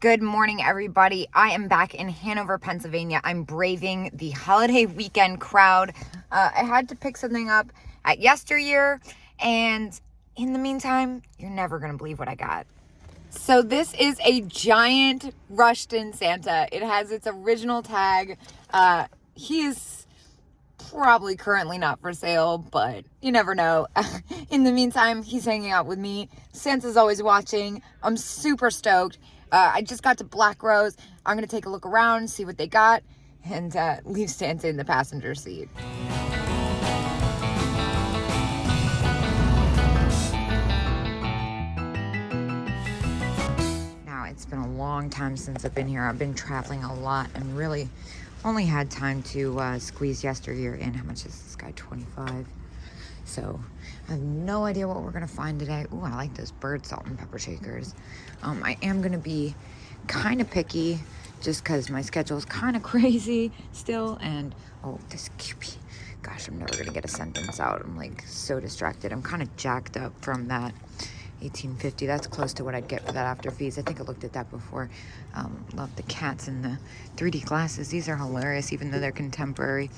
Good morning, everybody. I am back in Hanover, Pennsylvania. I'm braving the holiday weekend crowd. I had to pick something up at yesteryear, and in the meantime, you're never going to believe what I got. So this is a giant Rushton Santa. It has its original tag. He is probably currently not for sale, but you never know. In the meantime, he's hanging out with me. Santa's always watching. I'm super stoked. I just got to Black Rose. I'm going to take a look around, see what they got, and leave Santa in the passenger seat. Now, it's been a long time since I've been here. I've been traveling a lot and really only had time to squeeze yesteryear in. How much is this guy? $25. So I have no idea what we're gonna find today. Ooh, I like those bird salt and pepper shakers. I am gonna be kind of picky just because my schedule is kind of crazy still. And oh, this QP. Gosh, I'm never gonna get a sentence out. I'm like so distracted. I'm kind of jacked up from that $18.50. That's close to what I'd get for that after fees. I think I looked at that before. Love the cats and the 3D glasses. These are hilarious, even though they're contemporary.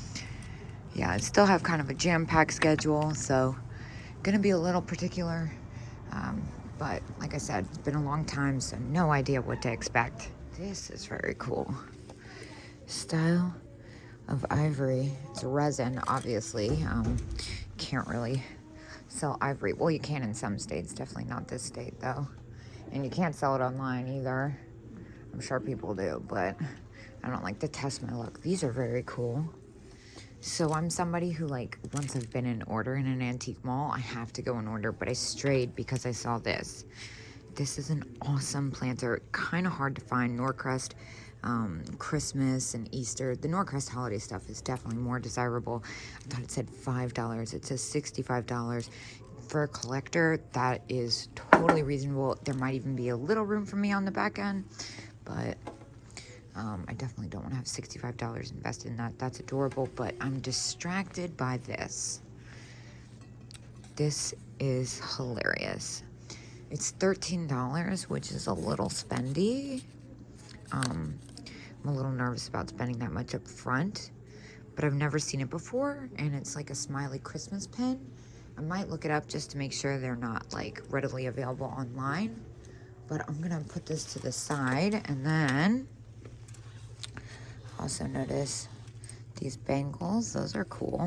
Yeah, I still have kind of a jam-packed schedule, so gonna be a little particular. But like I said, it's been a long time, so no idea what to expect. This is very cool. Style of ivory. It's resin, obviously. Can't really sell ivory. Well, you can in some states, definitely not this state, though. And you can't sell it online either. I'm sure people do, but I don't like to test my luck. These are very cool. So I'm somebody who, like, once I've been in order in an antique mall, I have to go in order, but I strayed because I saw this. This is an awesome planter, kind of hard to find. Norcrest, Christmas and Easter. The Norcrest holiday stuff is definitely more desirable. I thought it said $5. It says $65. For a collector, that is totally reasonable. There might even be a little room for me on the back end, but I definitely don't want to have $65 invested in that. That's adorable, but I'm distracted by this. This is hilarious. It's $13, which is a little spendy. I'm a little nervous about spending that much up front, but I've never seen it before, and it's like a smiley Christmas pin. I might look it up just to make sure they're not like readily available online, but I'm gonna put this to the side. And then also notice these bangles. Those are cool.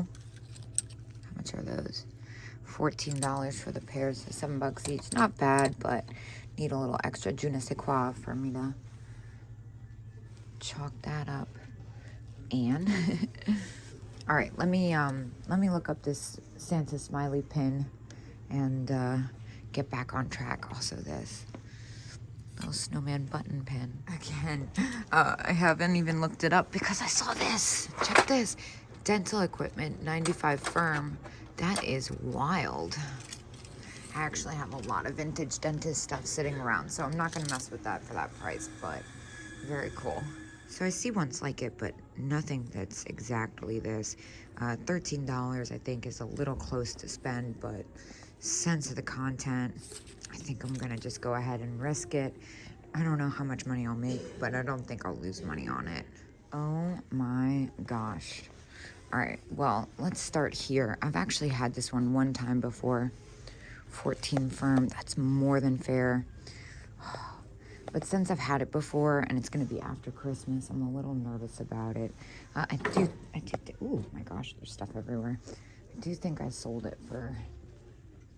How much are those? $14 for the pairs, so $7 each. Not bad, but need a little extra je ne sais quoi for me to chalk that up. And all right, let me look up this Santa smiley pin and get back on track. Also this little snowman button pin. Again, I haven't even looked it up because I saw this. Check this. Dental equipment, 95 firm. That is wild. I actually have a lot of vintage dentist stuff sitting around, so I'm not gonna mess with that for that price, but very cool. So I see ones like it, but nothing that's exactly this. $13, I think, is a little close to spend, but sense of the content, I think I'm gonna just go ahead and risk it. I don't know how much money I'll make, but I don't think I'll lose money on it. Oh my gosh. All right, well, let's start here. I've actually had this one time before. 14 firm, that's more than fair. But since I've had it before and it's gonna be after Christmas, I'm a little nervous about it. I do, oh my gosh, there's stuff everywhere. I do think I sold it for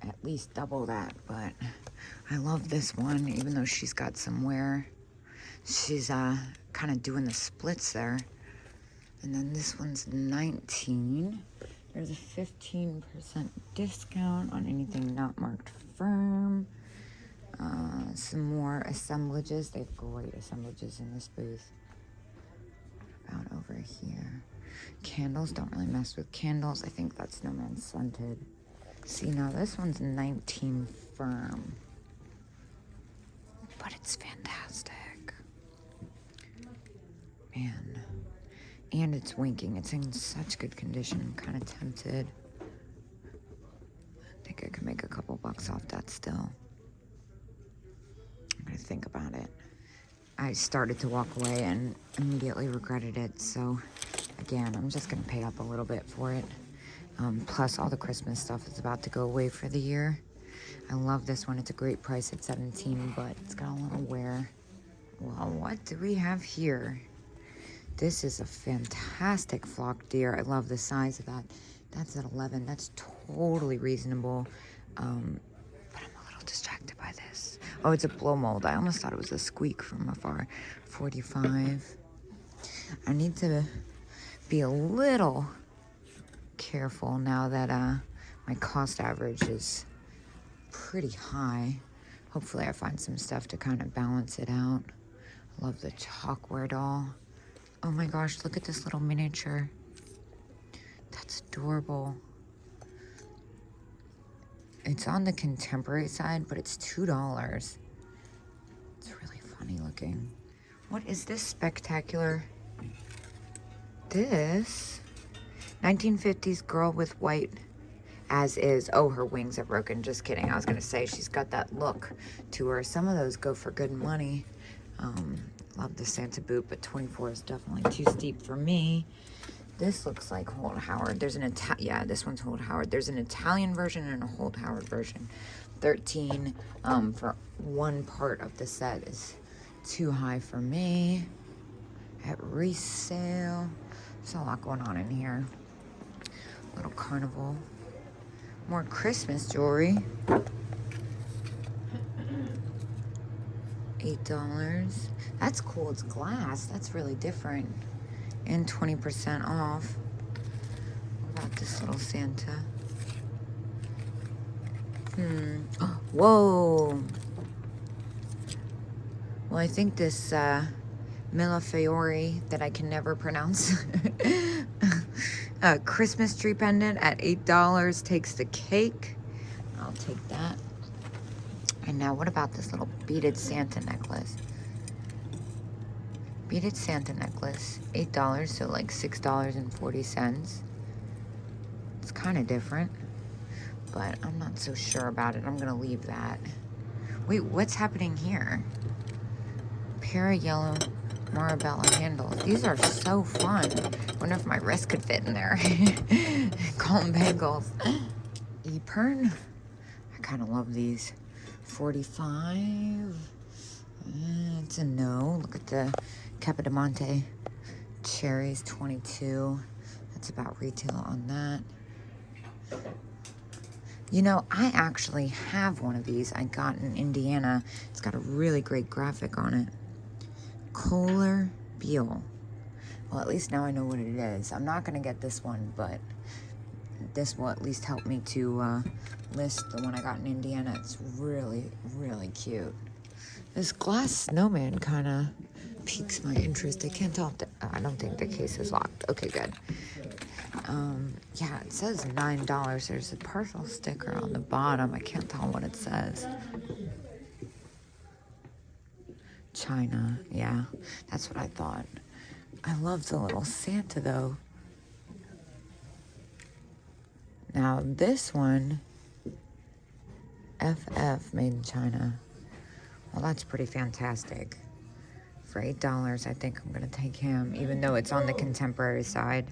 at least double that, but I love this one, even though she's got some wear. She's kind of doing the splits there. And then this one's 19. There's a 15% discount on anything not marked firm. Some more assemblages. They have great assemblages in this booth. About over here. Candles, don't really mess with candles. I think that's snowman scented. See, now this one's 19 firm. But it's fantastic. Man. And it's winking. It's in such good condition. I'm kind of tempted. I think I could make a couple bucks off that still. I'm gonna think about it. I started to walk away and immediately regretted it. So again, I'm just gonna pay up a little bit for it. Plus all the Christmas stuff is about to go away for the year. I love this one. It's a great price at $17, but it's got a little wear. Well, what do we have here? This is a fantastic flock deer. I love the size of that. That's at 11. That's totally reasonable. But I'm a little distracted by this. Oh, it's a blow mold. I almost thought it was a squeak from afar. 45. I need to be a little careful now that my cost average is pretty high. Hopefully I find some stuff to kind of balance it out. I love the chalkware doll. Oh my gosh, look at this little miniature. That's adorable. It's on the contemporary side, but it's $2. It's really funny looking. What is this spectacular? This 1950s girl with white as is. Oh, her wings are broken. Just kidding. I was gonna say she's got that look to her. Some of those go for good money. Love the Santa boot, but 24 is definitely too steep for me. This looks like Holt Howard. There's an yeah, this one's Holt Howard. There's an Italian version and a Holt Howard version. 13 for one part of the set is too high for me. At resale, there's a lot going on in here. Little carnival. More Christmas jewelry. $8. That's cool. It's glass. That's really different. And 20% off. What about this little Santa? Oh, whoa. Well, I think this Millefiori that I can never pronounce. A Christmas tree pendant at $8 takes the cake. I'll take that. And now what about this little beaded Santa necklace? Beaded Santa necklace, $8, so like $6.40. It's kind of different, but I'm not so sure about it. I'm gonna leave that. Wait, what's happening here? Pair of yellow Marabella handles. These are so fun. Wonder if my wrist could fit in there. Call them bangles. Epern. I kind of love these. 45. It's a no. Look at the Capodimonte cherries. 22. That's about retail on that. You know, I actually have one of these. I got in Indiana. It's got a really great graphic on it. Kohler Beal. Well, at least now I know what it is. I'm not going to get this one, but this will at least help me to list the one I got in Indiana. It's really, really cute. This glass snowman kind of piques my interest. I can't tell if I don't think the case is locked. Okay, good. Yeah, it says $9. There's a partial sticker on the bottom. I can't tell what it says. China, yeah, that's what I thought. I love the little Santa though. Now this one, FF, made in China. Well, that's pretty fantastic. For $8, I think I'm gonna take him, even though it's on the contemporary side.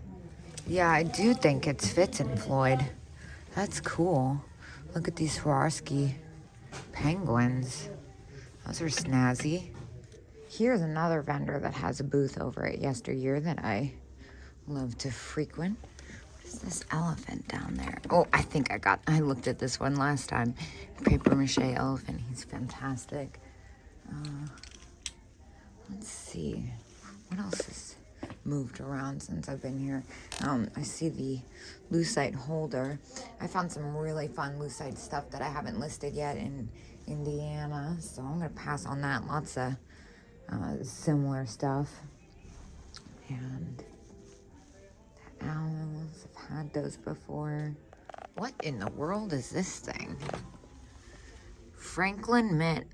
Yeah, I do think it's Fitz and Floyd. That's cool. Look at these Swarovski penguins. Those are snazzy. Here's another vendor that has a booth over at Yesteryear that I love to frequent. What is this elephant down there? Oh, I looked at this one last time. Paper mache elephant. He's fantastic. Let's see. What else has moved around since I've been here? I see the lucite holder. I found some really fun lucite stuff that I haven't listed yet in Indiana, so I'm going to pass on that. Lots of similar stuff. And the owls, I've had those before. What in the world is this thing? Franklin Mint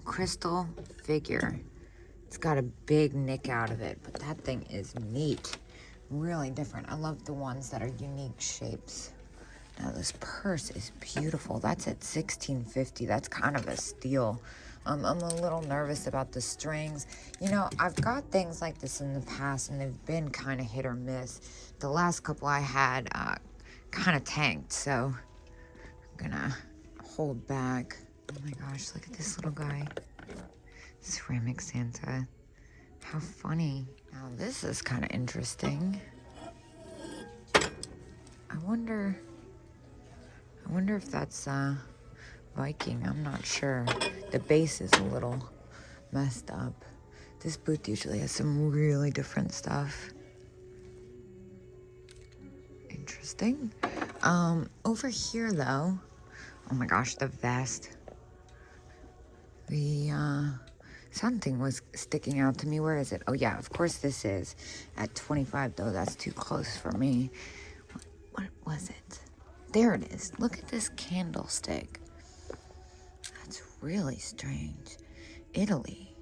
crystal figure. It's got a big nick out of it, but that thing is neat. Really different. I love the ones that are unique shapes. Now this purse is beautiful. That's at $16.50. That's kind of a steal. I'm a little nervous about the strings. You know, I've got things like this in the past, and they've been kind of hit or miss. The last couple I had kind of tanked, so I'm gonna hold back. Oh my gosh, look at this little guy. Ceramic Santa. How funny. Now this is kind of interesting. I wonder if that's Viking. I'm not sure. The base is a little messed up. This booth usually has some really different stuff. Interesting. Over here though, oh my gosh, the vest. The something was sticking out to me. Where is it? Oh yeah, of course this is. At 25 though, that's too close for me. What was it? There it is. Look at this candlestick. That's really strange. Italy.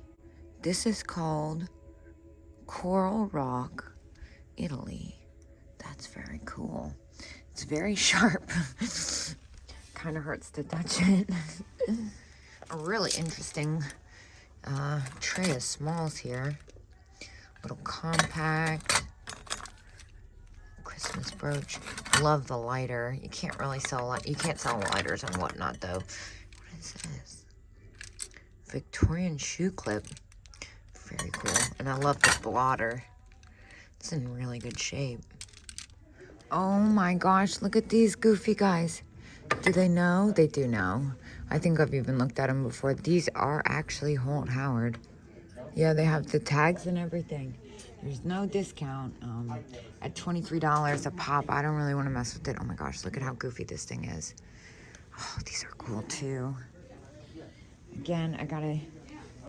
This is called Coral Rock, Italy. That's very cool. It's very sharp. Kind of hurts to touch it. A really interesting tray of smalls here. Little compact. Christmas brooch. Love the lighter. You can't really sell you can't sell lighters and whatnot though. What is this? Victorian shoe clip. Very cool. And I love the blotter. It's in really good shape. Oh my gosh, look at these goofy guys. Do they know? They do know. I think I've even looked at them before. These are actually Holt Howard. Yeah, they have the tags and everything. There's no discount. At $23 a pop, I don't really want to mess with it. Oh my gosh, look at how goofy this thing is. Oh, these are cool too. Again, I gotta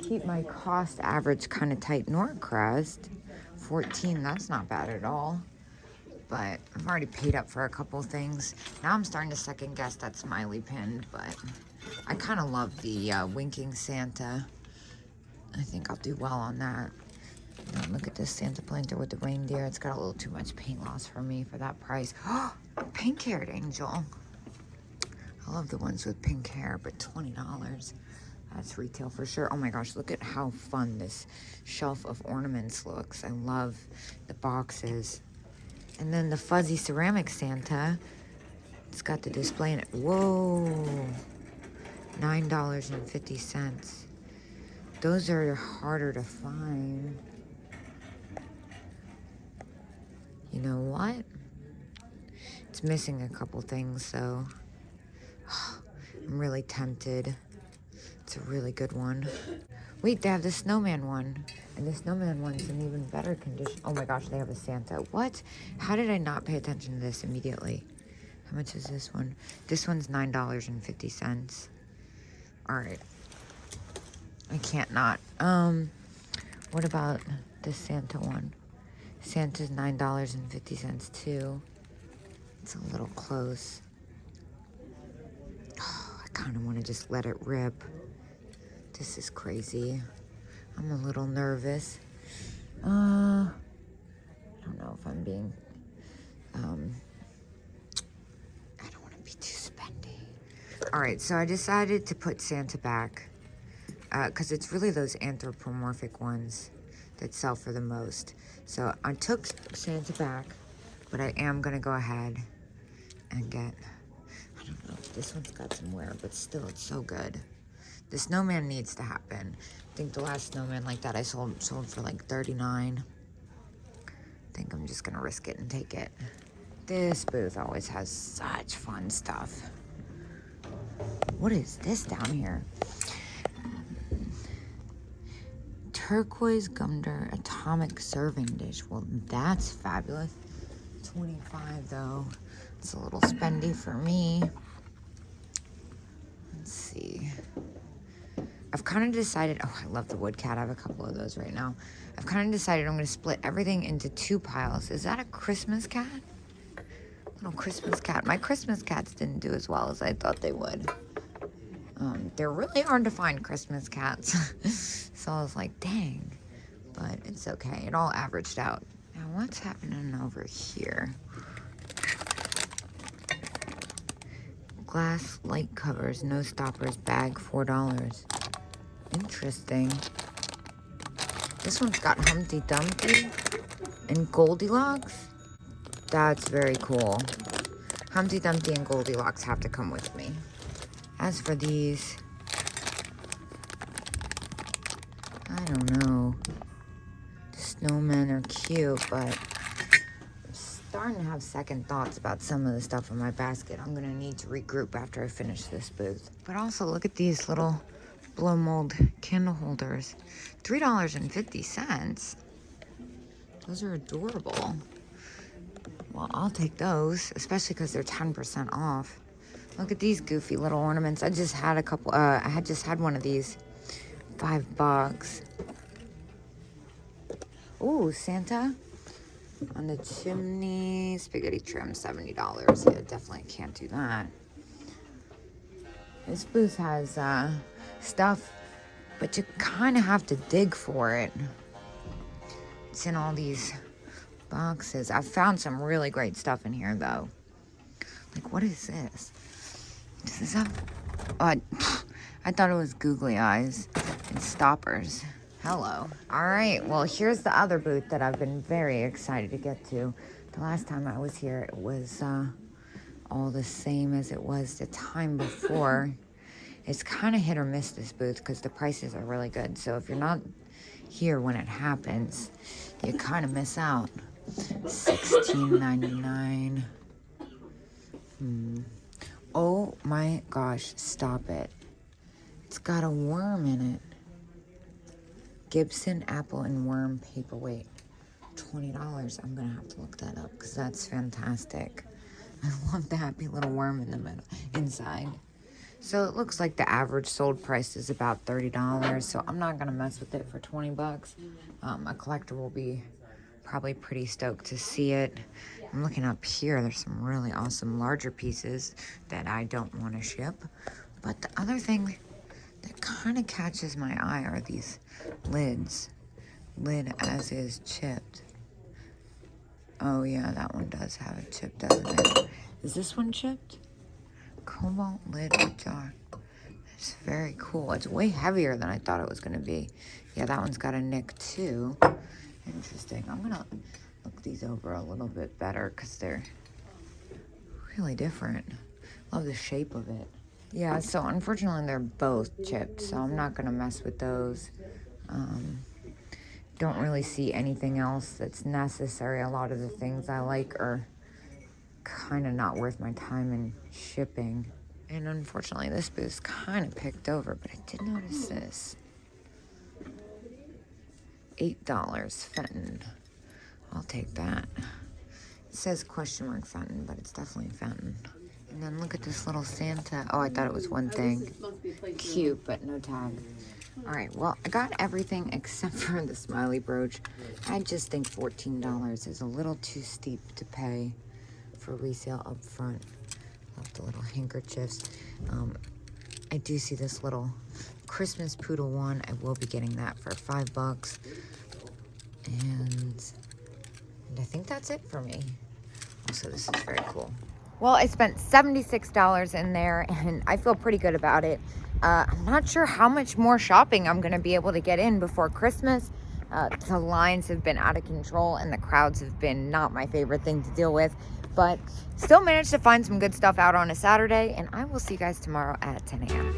keep my cost average kind of tight. Norcrest, 14, that's not bad at all. But I've already paid up for a couple things. Now I'm starting to second guess that smiley pin, but I kind of love the winking Santa. I think I'll do well on that. Now look at this Santa planter with the reindeer. It's got a little too much paint loss for me for that price. Oh, pink-haired angel. I love the ones with pink hair, but $20. That's retail for sure. Oh my gosh, look at how fun this shelf of ornaments looks. I love the boxes. And then the fuzzy ceramic Santa. It's got the display in it. Whoa. $9.50. Those are harder to find. You know what? It's missing a couple things, so I'm really tempted. It's a really good one. Wait, they have the snowman one. And the snowman one's in even better condition. Oh my gosh, they have a Santa. What? How did I not pay attention to this immediately? How much is this one? This one's $9.50. All right. I can't not. What about this Santa one? Santa's $9.50 too. It's a little close. Oh, I kind of want to just let it rip. This is crazy. I'm a little nervous. I don't know if I'm being, I don't want to be too spendy. All right, so I decided to put Santa back because it's really those anthropomorphic ones that sell for the most. So I took Santa back, but I am going to go ahead and get, I don't know if this one's got some wear, but still, it's so good. The snowman needs to happen. I think the last snowman like that I sold for like $39. I think I'm just gonna risk it and take it. This booth always has such fun stuff. What is this down here? Turquoise Gumder Atomic Serving Dish. Well, that's fabulous. $25 though. It's a little spendy for me. Let's see. I've kind of decided, oh, I love the wood cat. I have a couple of those right now. I've kind of decided I'm going to split everything into two piles. Is that a Christmas cat? Little Christmas cat. My Christmas cats didn't do as well as I thought they would. They're really hard to find, Christmas cats. So I was like, dang. But it's okay. It all averaged out. Now, what's happening over here? Glass light covers, no stoppers, bag, $4. Interesting. This one's got Humpty Dumpty and Goldilocks. That's very cool. Humpty Dumpty and Goldilocks have to come with me. As for these, I don't know. The snowmen are cute, but I'm starting to have second thoughts about some of the stuff in my basket. I'm gonna need to regroup after I finish this booth. But also look at these little blow mold candle holders. $3.50. Those are adorable. Well, I'll take those, especially because they're 10% off. Look at these goofy little ornaments. I just had a couple, I had just had one of these. $5. Ooh, Santa on the chimney. Spaghetti trim, $70. Yeah, definitely can't do that. This booth has stuff, but you kind of have to dig for it. It's in all these boxes. I've found some really great stuff in here, though. Like, what is this? Does this have... Oh, I thought it was googly eyes and stoppers. Hello. All right, well, here's the other booth that I've been very excited to get to. The last time I was here, it was all the same as it was the time before. It's kind of hit or miss, this booth, because the prices are really good. So if you're not here when it happens, you kind of miss out. $16.99. Oh my gosh, stop it. It's got a worm in it. Gibson apple and worm paperweight. $20. I'm gonna have to look that up because that's fantastic. I love the happy little worm in the middle, inside. So it looks like the average sold price is about $30. So I'm not gonna mess with it for 20 bucks. A collector will be probably pretty stoked to see it. I'm looking up here. There's some really awesome larger pieces that I don't want to ship. But the other thing that kind of catches my eye are these lids. Lid as is chipped. Oh yeah, that one does have a chip, doesn't it? Is this one chipped? Cobalt lid with jar. It's very cool. It's way heavier than I thought it was going to be. Yeah, that one's got a nick too. Interesting. I'm going to look these over a little bit better because they're really different. Love the shape of it. Yeah, so unfortunately they're both chipped, so I'm not going to mess with those. Don't really see anything else that's necessary. A lot of the things I like are kind of not worth my time in shipping. And unfortunately this booth's kind of picked over, but I did notice this. $8 Fenton. I'll take that. It says question mark Fenton, but it's definitely Fenton. And then look at this little Santa. Oh, I thought it was one thing. Cute, but no tag. All right, well, I got everything except for the smiley brooch. I just think $14 is a little too steep to pay for resale up front. Love the little handkerchiefs. I do see this little Christmas poodle one. I will be getting that for $5. And I think that's it for me. Also, this is very cool. Well, I spent $76 in there, and I feel pretty good about it. I'm not sure how much more shopping I'm going to be able to get in before Christmas. The lines have been out of control, and the crowds have been not my favorite thing to deal with. But still managed to find some good stuff out on a Saturday, and I will see you guys tomorrow at 10 a.m.